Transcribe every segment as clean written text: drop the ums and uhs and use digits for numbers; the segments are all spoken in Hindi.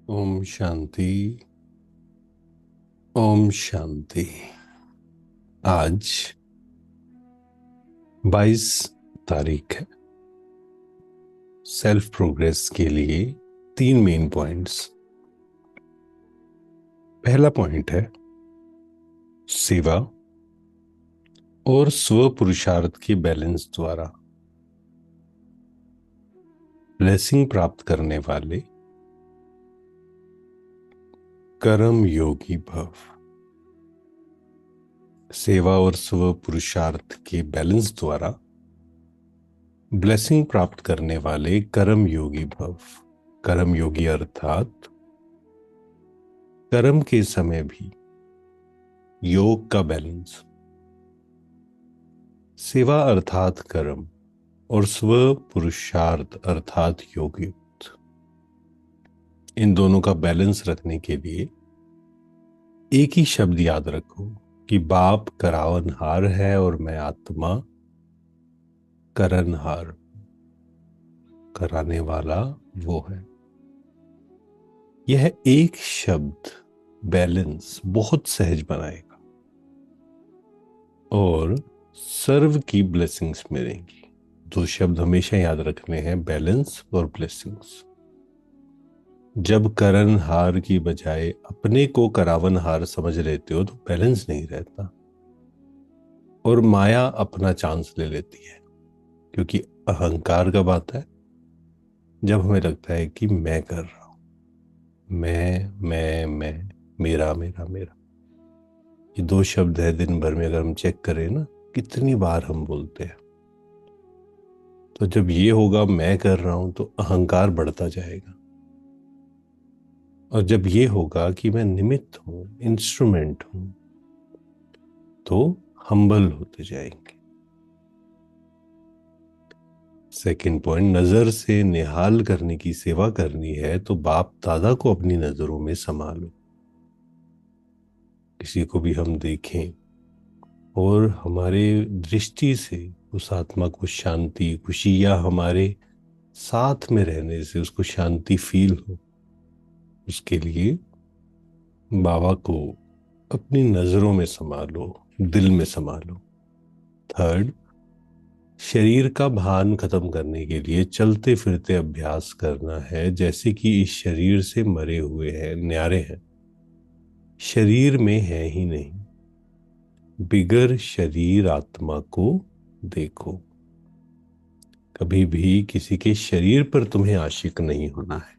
ओम शांति। ओम शांति। आज 22 तारीख है। सेल्फ प्रोग्रेस के लिए 3 मेन पॉइंट्स। पहला पॉइंट है सेवा और स्व पुरुषार्थ के बैलेंस द्वारा ब्लेसिंग प्राप्त करने वाले कर्म योगी भव। सेवा और स्व पुरुषार्थ के बैलेंस द्वारा ब्लेसिंग प्राप्त करने वाले कर्म योगी भव। कर्म योगी अर्थात कर्म के समय भी योग का बैलेंस। सेवा अर्थात कर्म और स्व पुरुषार्थ अर्थात योग युक्त। इन दोनों का बैलेंस रखने के लिए एक ही शब्द याद रखो कि बाप करावनहार है और मैं आत्मा करनहार। कराने वाला वो है। यह एक शब्द बैलेंस बहुत सहज बनाएगा और सर्व की ब्लेसिंग्स मिलेंगी। दो शब्द हमेशा याद रखने हैं, बैलेंस और ब्लेसिंग्स। जब करनहार की बजाय अपने को करावनहार समझ लेते हो तो बैलेंस नहीं रहता और माया अपना चांस ले लेती है। क्योंकि अहंकार कब आता है? जब हमें लगता है कि मैं कर रहा हूं, मैं, मेरा मेरा मेरा। ये दो शब्द है दिन भर में, अगर हम चेक करें ना, कितनी बार हम बोलते हैं। तो जब ये होगा मैं कर रहा हूं तो अहंकार बढ़ता जाएगा। और जब ये होगा कि मैं निमित्त हूं, इंस्ट्रूमेंट हूं, तो हम्बल होते जाएंगे। सेकंड पॉइंट, नजर से निहाल करने की सेवा करनी है तो बाप दादा को अपनी नजरों में संभालो। किसी को भी हम देखें और हमारे दृष्टि से उस आत्मा को शांति, खुशी या हमारे साथ में रहने से उसको शांति फील हो, उसके लिए बाबा को अपनी नजरों में संभालो, दिल में संभालो। थर्ड, शरीर का भान खत्म करने के लिए चलते फिरते अभ्यास करना है, जैसे कि इस शरीर से मरे हुए हैं, न्यारे हैं, शरीर में है ही नहीं। बिगर शरीर आत्मा को देखो। कभी भी किसी के शरीर पर तुम्हें आशिक नहीं होना है।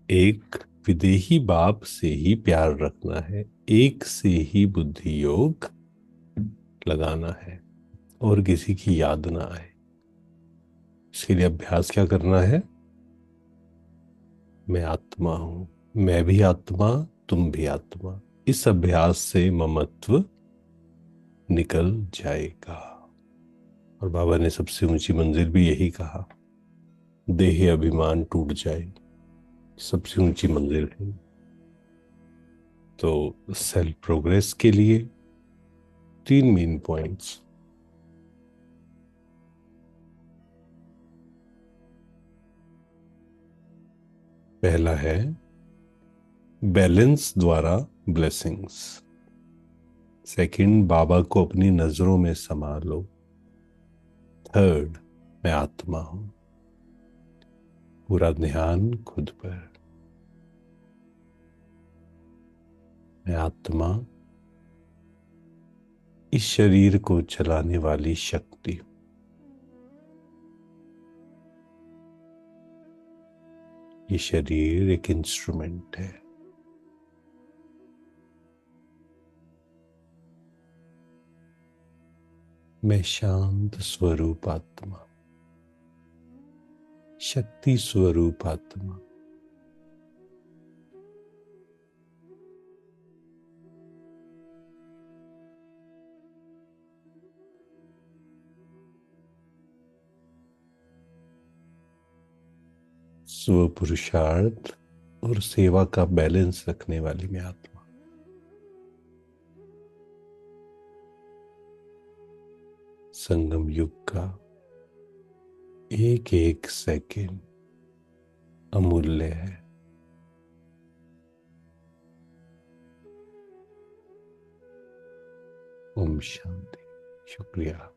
एक विदेही बाप से ही प्यार रखना है, एक से ही बुद्धि योग लगाना है और किसी की याद ना आए। इसके लिए अभ्यास क्या करना है? मैं आत्मा हूं, मैं भी आत्मा, तुम भी आत्मा। इस अभ्यास से ममत्व निकल जाएगा। और बाबा ने सबसे ऊंची मंजिल भी यही कहा, देह अभिमान टूट जाए, सबसे ऊंची मंजिल है। तो सेल्फ प्रोग्रेस के लिए 3 मेन पॉइंट्स। पहला है बैलेंस द्वारा ब्लेसिंग्स। सेकंड, बाबा को अपनी नजरों में समा लो। थर्ड, मैं आत्मा हूं। पूरा ध्यान खुद पर। मैं आत्मा, इस शरीर को चलाने वाली शक्ति। ये शरीर एक इंस्ट्रूमेंट है। मैं शांत स्वरूप आत्मा, शक्ति स्वरूप आत्मा। स्व पुरुषार्थ और सेवा का बैलेंस रखने वाली मैं आत्मा। संगम युग का एक एक सेकंड अमूल्य है। ओम शांति। शुक्रिया।